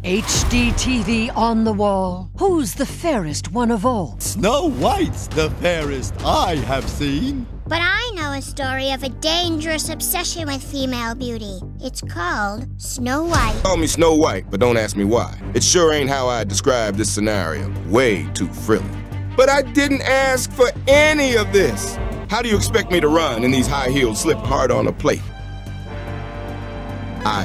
HD TV on the wall. Who's the fairest one of all? Snow White's the fairest I have seen. But I know a story of a dangerous obsession with female beauty. It's called Snow White. Call me Snow White, but don't ask me why. It sure ain't how I describe this scenario. Way too thrilling. But I didn't ask for any of this. How do you expect me to run in these high-heeled slip hard on a plate? I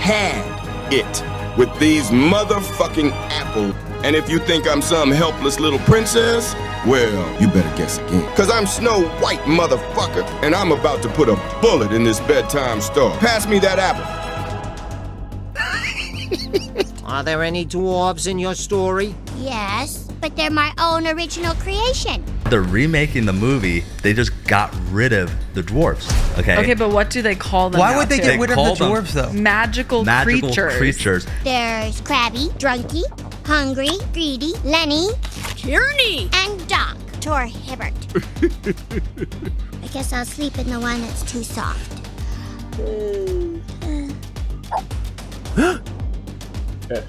had it with these motherfucking apples. And if you think I'm some helpless little princess, well, you better guess again. Cause I'm Snow White, motherfucker, and I'm about to put a bullet in this bedtime story. Pass me that apple. Are there any dwarves in your story? Yes, but they're my own original creation. They're remaking the movie. They just got rid of the dwarves. Okay, but what do they call them? Why would they get rid of the dwarves, though? Magical creatures. There's Krabby, Drunky, Hungry, Greedy, Lenny, Tierney, and Doc, Tor Hibbert. I guess I'll sleep in the one that's too soft.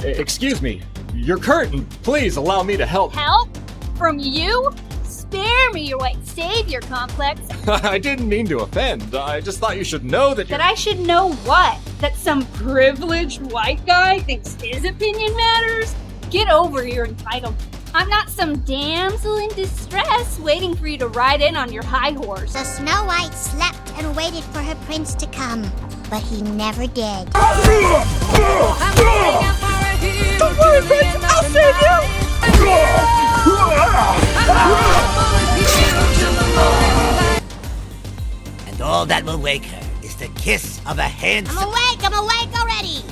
Excuse me, your curtain. Please allow me to help. Help? From you? Spare me your white savior complex. I didn't mean to offend. I just thought you should know that I should know what? That some privileged white guy thinks his opinion matters? Get over your entitlement. I'm not some damsel in distress waiting for you to ride in on your high horse. So Snow White slept and waited for her prince to come, but he never did. Don't worry, Prince, I'll save you! And all that will wake her is the kiss of a handsome... I'm awake already!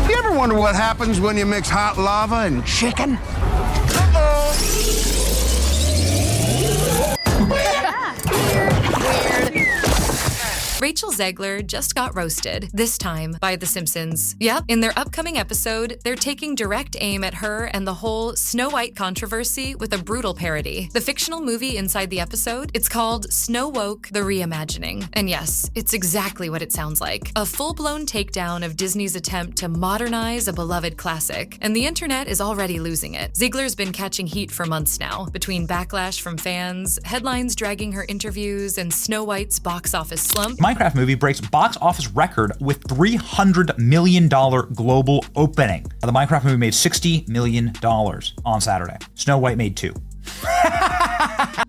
You ever wonder what happens when you mix hot lava and chicken? Rachel Zegler just got roasted, this time by The Simpsons. Yep, in their upcoming episode, they're taking direct aim at her and the whole Snow White controversy with a brutal parody. The fictional movie inside the episode, it's called Snow Woke: The Reimagining. And yes, it's exactly what it sounds like. A full-blown takedown of Disney's attempt to modernize a beloved classic. And the internet is already losing it. Zegler's been catching heat for months now, between backlash from fans, headlines dragging her interviews, and Snow White's box office slump. Minecraft movie breaks box office record with $300 million global opening. The Minecraft movie made $60 million on Saturday. Snow White made $2 million.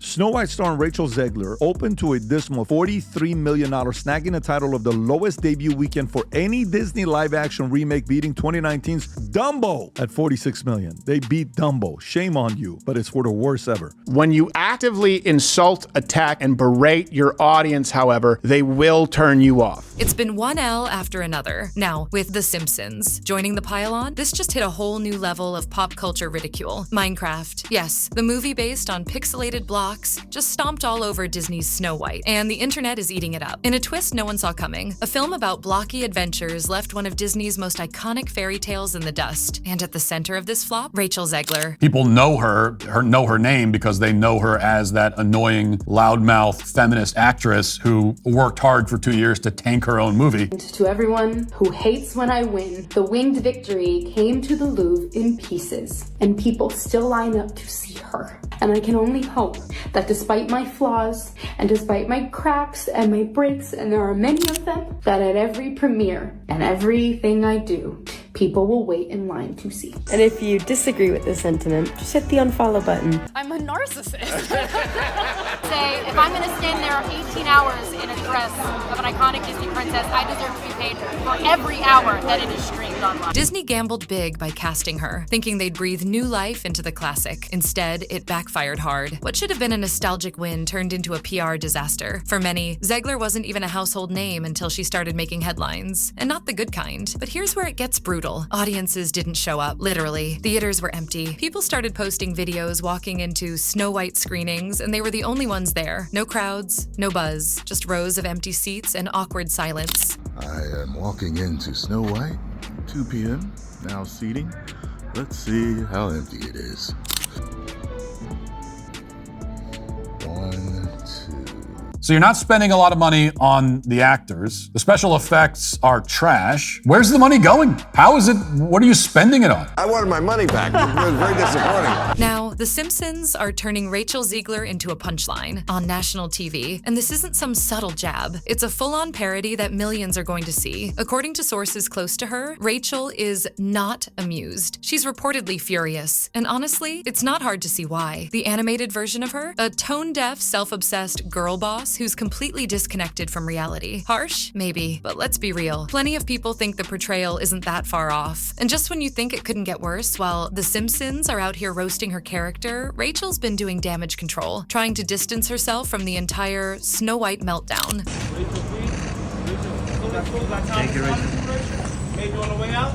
Snow White starring Rachel Zegler opened to a dismal $43 million, snagging the title of the lowest debut weekend for any Disney live-action remake, beating 2019's Dumbo at $46 million. They beat Dumbo. Shame on you, but it's for the worst ever. When you actively insult, attack, and berate your audience, however, they will turn you off. It's been one L after another. Now, with The Simpsons joining the pile-on, this just hit a whole new level of pop culture ridicule. Minecraft, yes, the movie based on pixelated blocks, just stomped all over Disney's Snow White, and the internet is eating it up. In a twist no one saw coming, a film about blocky adventures left one of Disney's most iconic fairy tales in the dust. And at the center of this flop, Rachel Zegler. People know her name because they know her as that annoying, loudmouth feminist actress who worked hard for 2 years to tank her own movie. To everyone who hates when I win, the winged victory came to the Louvre in pieces, and people still line up to see her. And I can only hope that despite my flaws, and despite my cracks and my breaks, and there are many of them, that at every premiere and everything I do, people will wait in line to see. And if you disagree with this sentiment, just hit the unfollow button. I'm a narcissist. Say, if I'm gonna stand there 18 hours in a dress of an iconic Disney princess, I deserve to be paid for every hour that it is streamed online. Disney gambled big by casting her, thinking they'd breathe new life into the classic. Instead, it backfired hard. What should have been a nostalgic win turned into a PR disaster. For many, Zegler wasn't even a household name until she started making headlines. And not the good kind. But here's where it gets brutal. Audiences didn't show up, literally. Theaters were empty. People started posting videos walking into Snow White screenings, and they were the only ones there. No crowds, no buzz, just rows of empty seats and awkward silence. I am walking into Snow White, 2 p.m., now seating. Let's see how empty it is. 1, 2. So you're not spending a lot of money on the actors. The special effects are trash. Where's the money going? How is it? What are you spending it on? I wanted my money back. It was very disappointing. Now, The Simpsons are turning Rachel Zegler into a punchline on national TV, and this isn't some subtle jab. It's a full-on parody that millions are going to see. According to sources close to her, Rachel is not amused. She's reportedly furious, and honestly, it's not hard to see why. The animated version of her? A tone-deaf, self-obsessed girl boss who's completely disconnected from reality. Harsh? Maybe, but let's be real. Plenty of people think the portrayal isn't that far off. And just when you think it couldn't get worse, while The Simpsons are out here roasting her character, Rachel's been doing damage control, trying to distance herself from the entire Snow White meltdown. Thank you, Rachel. On the way out?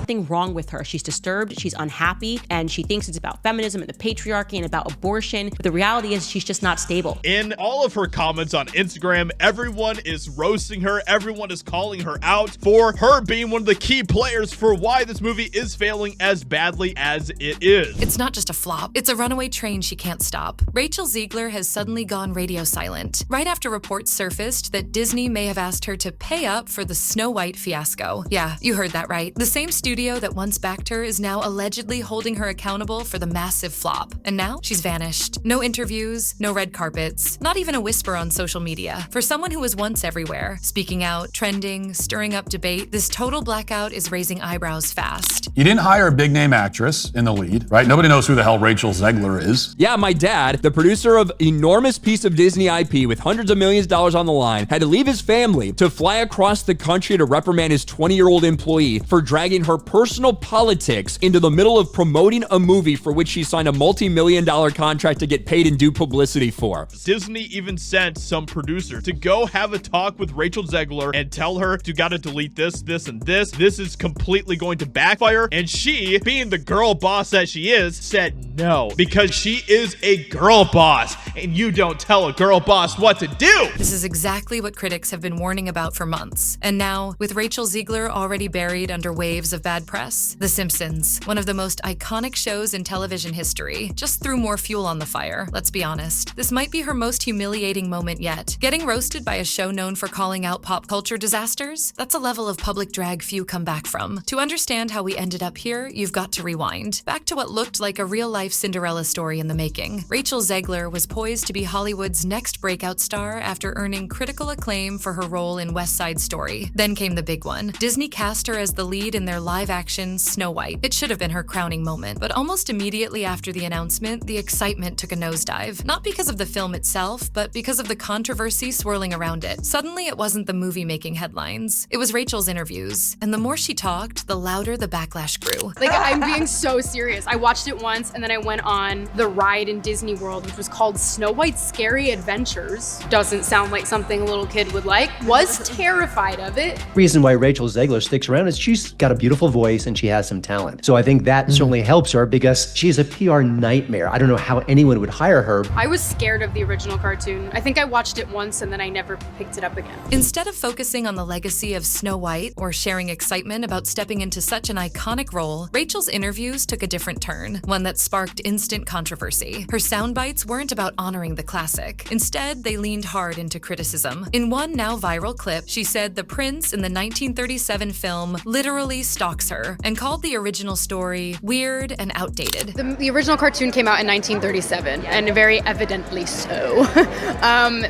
Nothing wrong with her. She's disturbed, she's unhappy, and she thinks it's about feminism and the patriarchy and about abortion. But the reality is she's just not stable. In all of her comments on Instagram, everyone is roasting her. Everyone is calling her out for her being one of the key players for why this movie is failing as badly as it is. It's not just a flop. It's a runaway train she can't stop. Rachel Zegler has suddenly gone radio silent, right after reports surfaced that Disney may have asked her to pay up for the Snow White fiasco. Yeah, you heard that right. The same studio that once backed her is now allegedly holding her accountable for the massive flop. And now she's vanished. No interviews, no red carpets, not even a whisper on social media. For someone who was once everywhere, speaking out, trending, stirring up debate, this total blackout is raising eyebrows fast. You didn't hire a big name actress in the lead, right? Nobody knows who the hell Rachel Zegler is. Yeah, my dad, the producer of enormous piece of Disney IP with hundreds of millions of dollars on the line, had to leave his family to fly across the country to reprimand his 20-year-old employee for dragging her personal politics into the middle of promoting a movie for which she signed a multi-million-dollar contract to get paid and do publicity for. Disney even sent some producer to go have a talk with Rachel Zegler and tell her you gotta delete this, this, and this. This is completely going to backfire. And she, being the girl boss that she is, said no, because she is a girl boss and you don't tell a girl boss what to do. This is exactly what critics have been warning about for months. And now, with Rachel Zegler already buried under waves of bad press, The Simpsons, one of the most iconic shows in television history, just threw more fuel on the fire. Let's be honest. This might be her most humiliating moment yet. Getting roasted by a show known for calling out pop culture disasters? That's a level of public drag few come back from. To understand how we ended up here, you've got to rewind. Back to what looked like a real-life Cinderella story in the making. Rachel Zegler was poised to be Hollywood's next breakout star after earning critical acclaim for her role in West Side Story. Then came the big one. Disney cast her as the lead in their live-action Snow White. It should have been her crowning moment, but almost immediately after the announcement, the excitement took a nosedive. Not because of the film itself, but because of the controversy swirling around it. Suddenly, it wasn't the movie-making headlines. It was Rachel's interviews, and the more she talked, the louder the backlash grew. Like, I'm being so serious. I watched it once, and then I went on the ride in Disney World, which was called Snow White's Scary Adventures. Doesn't sound like something a little kid would like. Was terrified of it. Reason why Rachel Zegler sticks around is she's got a beautiful voice and she has some talent. So I think that certainly helps her because she's a PR nightmare. I don't know how anyone would hire her. I was scared of the original cartoon. I think I watched it once and then I never picked it up again. Instead of focusing on the legacy of Snow White or sharing excitement about stepping into such an iconic role, Rachel's interviews took a different turn, one that sparked instant controversy. Her sound bites weren't about honoring the classic. Instead, they leaned hard into criticism. In one now viral clip, she said the prince in the 1937 film literally stalks her and called the original story weird and outdated. The original cartoon came out in 1937, and very evidently so.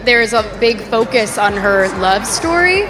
There's a big focus on her love story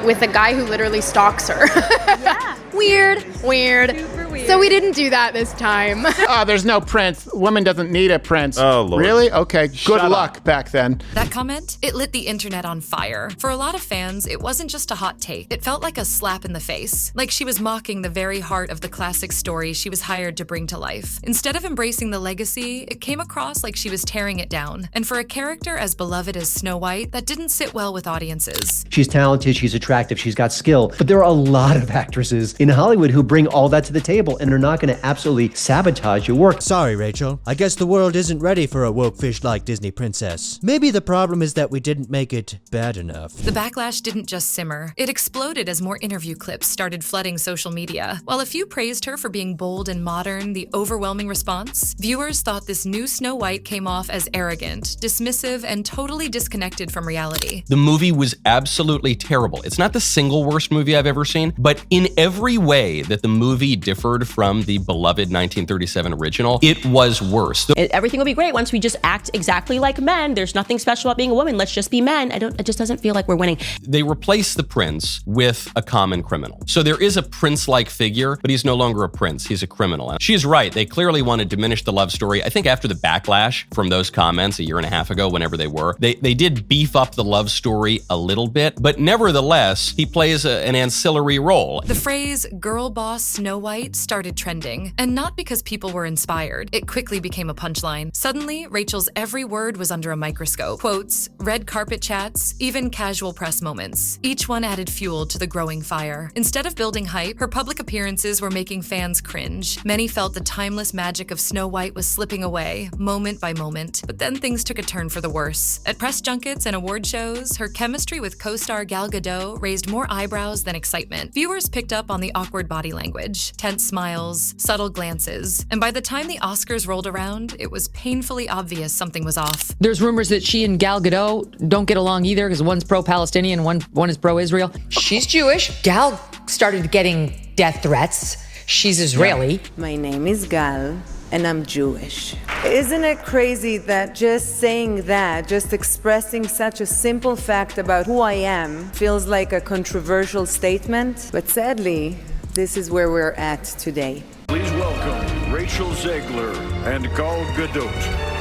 with a guy who literally stalks her. Yeah. Weird. Super weird. So we didn't do that this time. Oh, there's no prince. Woman doesn't need a prince. Oh, Lord. Really? Okay, good luck back then. That comment, it lit the internet on fire. For a lot of fans, it wasn't just a hot take. It felt like a slap in the face. Like she was mocking the very heart of the classic story she was hired to bring to life. Instead of embracing the legacy, it came across like she was tearing it down. And for a character as beloved as Snow White, that didn't sit well with audiences. She's talented, she's attractive, she's got skill, but there are a lot of actresses in in Hollywood who bring all that to the table and are not going to absolutely sabotage your work. Sorry, Rachel. I guess the world isn't ready for a woke fish like Disney princess. Maybe the problem is that we didn't make it bad enough. The backlash didn't just simmer. It exploded as more interview clips started flooding social media. While a few praised her for being bold and modern, the overwhelming response, viewers thought this new Snow White came off as arrogant, dismissive, and totally disconnected from reality. The movie was absolutely terrible. It's not the single worst movie I've ever seen, but in every way that the movie differed from the beloved 1937 original, it was worse. Everything will be great once we just act exactly like men. There's nothing special about being a woman. Let's just be men. It just doesn't feel like we're winning. They replace the prince with a common criminal. So there is a prince-like figure, but he's no longer a prince. He's a criminal. And she's right. They clearly want to diminish the love story. I think after the backlash from those comments a year and a half ago, whenever they were, they did beef up the love story a little bit, but nevertheless, he plays an ancillary role. The phrase girl boss Snow White started trending, and not because people were inspired. It quickly became a punchline. Suddenly, Rachel's every word was under a microscope. Quotes, red carpet chats, even casual press moments. Each one added fuel to the growing fire. Instead of building hype, her public appearances were making fans cringe. Many felt the timeless magic of Snow White was slipping away, moment by moment. But then things took a turn for the worse. At press junkets and award shows, her chemistry with co-star Gal Gadot raised more eyebrows than excitement. Viewers picked up on the awkward body language, tense smiles, subtle glances, and by the time the Oscars rolled around, it was painfully obvious something was off. There's rumors that she and Gal Gadot don't get along either because one's pro-Palestinian, one is pro-Israel. She's Jewish. Gal started getting death threats. She's Israeli. My name is Gal, and I'm Jewish. Isn't it crazy that just saying that, just expressing such a simple fact about who I am, feels like a controversial statement? But sadly, this is where we're at today. Please welcome Rachel Zegler and Gal Gadot.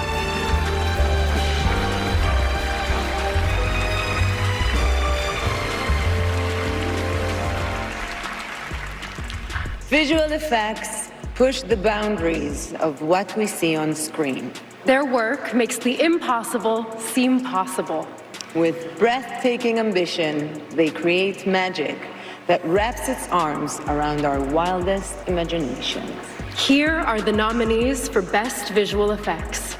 Visual effects push the boundaries of what we see on screen. Their work makes the impossible seem possible. With breathtaking ambition, they create magic that wraps its arms around our wildest imaginations. Here are the nominees for Best Visual Effects.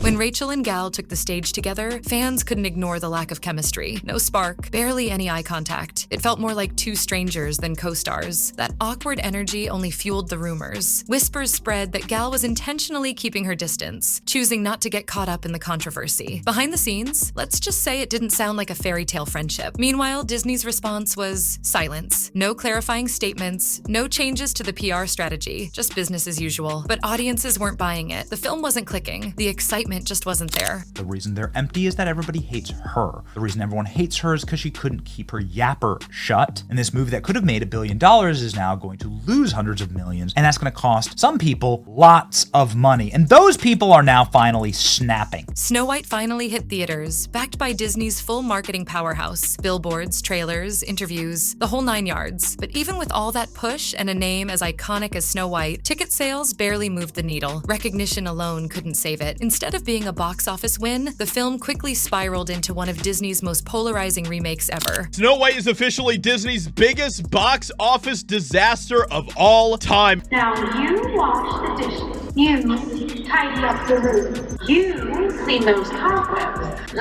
When Rachel and Gal took the stage together, fans couldn't ignore the lack of chemistry. No spark, barely any eye contact. It felt more like two strangers than co-stars. That awkward energy only fueled the rumors. Whispers spread that Gal was intentionally keeping her distance, choosing not to get caught up in the controversy. Behind the scenes, let's just say it didn't sound like a fairy tale friendship. Meanwhile, Disney's response was silence. No clarifying statements, no changes to the PR strategy, just business as usual. But audiences weren't buying it. The film wasn't clicking. The excitement just wasn't there. The reason they're empty is that everybody hates her. The reason everyone hates her is because she couldn't keep her yapper shut. And this movie that could have made $1 billion is now going to lose hundreds of millions. And that's going to cost some people lots of money. And those people are now finally snapping. Snow White finally hit theaters, backed by Disney's full marketing powerhouse. Billboards, trailers, interviews, the whole 9 yards. But even with all that push and a name as iconic as Snow White, ticket sales barely moved the needle. Recognition alone couldn't save it. Instead of being a box office win, the film quickly spiraled into one of Disney's most polarizing remakes ever. Snow White is officially Disney's biggest box office disaster of all time. Now you wash the dishes. You tidy up the room. You clean those cobwebs.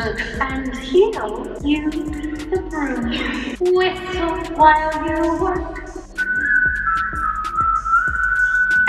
And heel you the broom. Whistle while you work.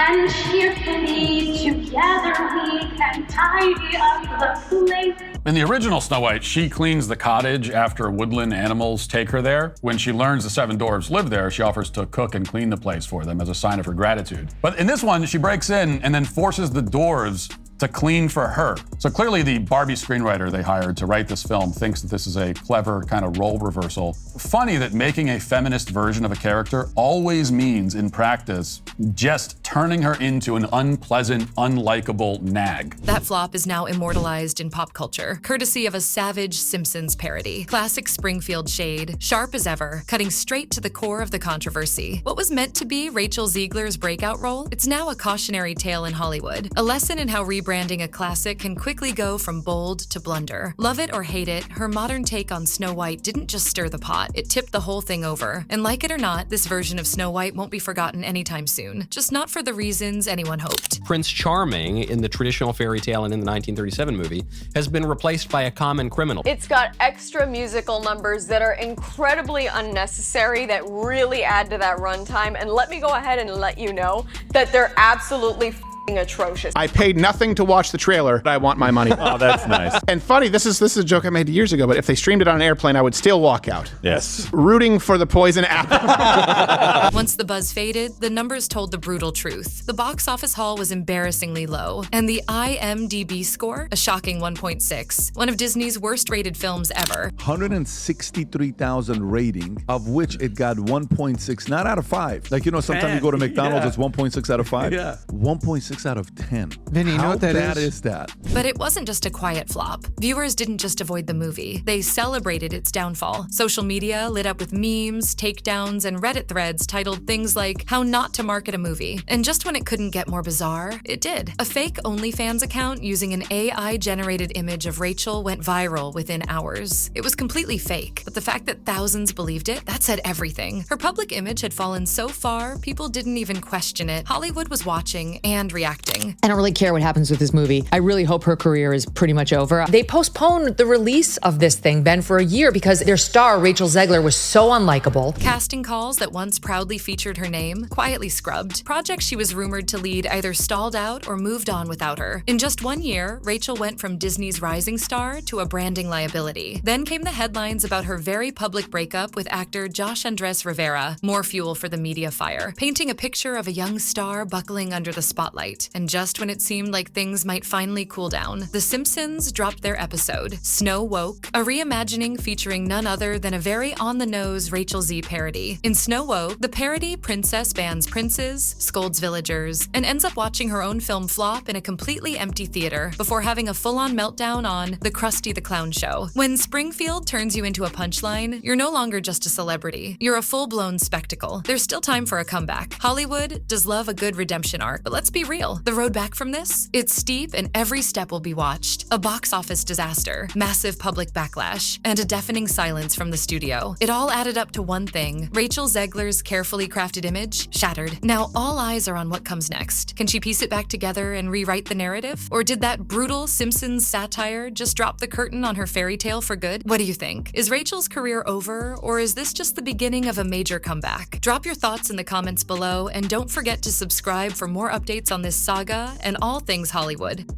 And cheerfully together we can tidy up the place. In the original Snow White, she cleans the cottage after woodland animals take her there. When she learns the 7 dwarves live there, she offers to cook and clean the place for them as a sign of her gratitude. But in this one, she breaks in and then forces the dwarves to clean for her. So clearly the Barbie screenwriter they hired to write this film thinks that this is a clever kind of role reversal. Funny that making a feminist version of a character always means, in practice, just turning her into an unpleasant, unlikable nag. That flop is now immortalized in pop culture, courtesy of a savage Simpsons parody. Classic Springfield shade, sharp as ever, cutting straight to the core of the controversy. What was meant to be Rachel Zegler's breakout role? It's now a cautionary tale in Hollywood, a lesson in how rebranding a classic can quickly go from bold to blunder. Love it or hate it, her modern take on Snow White didn't just stir the pot, it tipped the whole thing over. And like it or not, this version of Snow White won't be forgotten anytime soon, just not for the reasons anyone hoped. Prince Charming in the traditional fairy tale and in the 1937 movie has been replaced by a common criminal. It's got extra musical numbers that are incredibly unnecessary that really add to that runtime, and let me go ahead and let you know that they're absolutely f***ing atrocious. I paid nothing to watch the trailer, but I want my money. Oh, that's nice. And funny, this is a joke I made years ago, but if they streamed it on an airplane, I would still walk out. Yes. Rooting for the poison apple. Once the buzz faded, the numbers told the brutal truth. The box office haul was embarrassingly low, and the IMDb score, a shocking 1.6, one of Disney's worst-rated films ever. 163,000 rating, of which it got 1.6, not out of 5. Like, you know, sometimes you go to McDonald's, it's 1.6 out of 5. Yeah. 1.6 out of 10. Vinny, you know what that How bad is? is that? But it wasn't just a quiet flop. Viewers didn't just avoid the movie. They celebrated its downfall. Social media lit up with memes, takedowns, and Reddit threads titled things like "How Not to Market a Movie." And just when it couldn't get more bizarre, it did. A fake OnlyFans account using an AI-generated image of Rachel went viral within hours. It was completely fake, but the fact that thousands believed it, that said everything. Her public image had fallen so far, people didn't even question it. Hollywood was watching and reacting. I don't really care what happens with this movie. I really hope her career is pretty much over. They postponed the release of this thing, Ben, for a year because their star, Rachel Zegler, was so unlikable. Casting calls that once proudly featured her name, quietly scrubbed. Projects she was rumored to lead either stalled out or moved on without her. In just 1 year, Rachel went from Disney's rising star to a branding liability. Then came the headlines about her very public breakup with actor Josh Andres Rivera, more fuel for the media fire, painting a picture of a young star buckling under the spotlight. And just when it seemed like things might finally cool down, The Simpsons dropped their episode, Snow Woke, a reimagining featuring none other than a very on-the-nose Rachel Z parody. In Snow Woke, the parody princess bans princes, scolds villagers, and ends up watching her own film flop in a completely empty theater before having a full-on meltdown on The Krusty the Clown Show. When Springfield turns you into a punchline, you're no longer just a celebrity. You're a full-blown spectacle. There's still time for a comeback. Hollywood does love a good redemption arc, but let's be real. The road back from this? It's steep and every step will be watched. A box office disaster, massive public backlash, and a deafening silence from the studio. It all added up to one thing. Rachel Zegler's carefully crafted image shattered. Now all eyes are on what comes next. Can she piece it back together and rewrite the narrative? Or did that brutal Simpsons satire just drop the curtain on her fairy tale for good? What do you think? Is Rachel's career over, or is this just the beginning of a major comeback? Drop your thoughts in the comments below, and don't forget to subscribe for more updates on this saga and all things Hollywood.